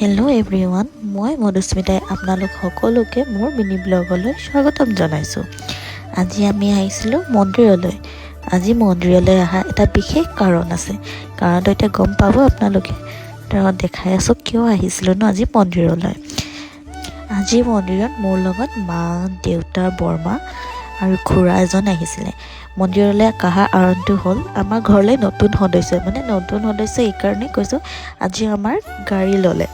Hello' everyone, মই মধুস্মিতাই আপোনালোক সকলোকে মোৰ মিনি ব্লগলৈ স্বাগতম জনাইছোঁ। আজি আমি আহিছিলোঁ মন্দিৰলৈ। আজি মন্দিৰলৈ অহা এটা বিশেষ কাৰণ আছে। কাৰণটো এতিয়া গম পাব আপোনালোকে। দেখাই আছোঁ কিয় আহিছিলোঁ ন আজি মন্দিৰলৈ। আজি মন্দিৰত মোৰ লগত মা, দেউতা, বৰমা আৰু খুৰা এজন আহিছিলে। মন্দিৰলৈ অহাৰ কাৰণটো হ'ল আমাৰ ঘৰলৈ নতুন সদস্য এইকাৰণে কৈছোঁ, আজি আমাৰ গাড়ী ল'লে।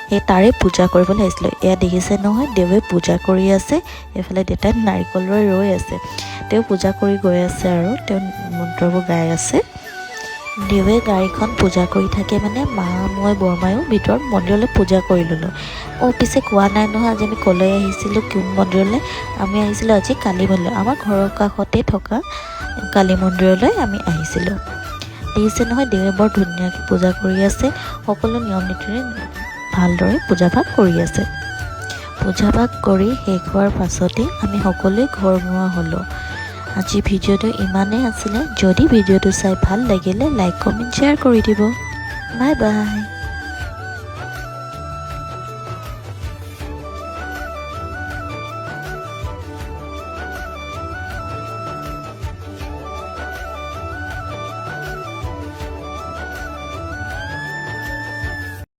সেই তাৰে পূজা কৰিবলৈ আহিছিলোঁ। এয়া দেখিছে নহয়, দেৱে পূজা কৰি আছে। এইফালে দেউতাই নাৰিকল ৰৈ আছে। তেওঁ পূজা কৰি গৈ আছে আৰু তেওঁ মন্ত্ৰবোৰ গাই আছে। দেৱে গাড়ীখন পূজা কৰি থাকে মানে মা, মই, বৰমায়ো ভিতৰত মন্দিৰলৈ পূজা কৰি ল'লোঁ। পিছে কোৱা নাই নহয় আজি আমি ক'লৈ আহিছিলোঁ, কোন মন্দিৰলৈ। আমি আহিছিলোঁ আজি কালী মন্দিৰ, আমাৰ ঘৰৰ কাষতে থকা কালী মন্দিৰলৈ আমি আহিছিলোঁ। দেখিছে নহয়, দেৱে বৰ ধুনীয়াকৈ পূজা কৰি আছে। সকলো নিয়ম নীতিৰে ভালদৰে পূজাভাগ কৰি আছে। পূজাভাগ কৰি শেষ হোৱাৰ পাছতেই আমি সকলোৱে ঘৰমুৱা হ'লোঁ। আজি ভিডিঅ'টো ইমানেই আছিলে। যদি ভিডিঅ'টো চাই ভাল লাগিলে লাইক, কমেণ্ট, শ্বেয়াৰ কৰি দিব। Bye bye.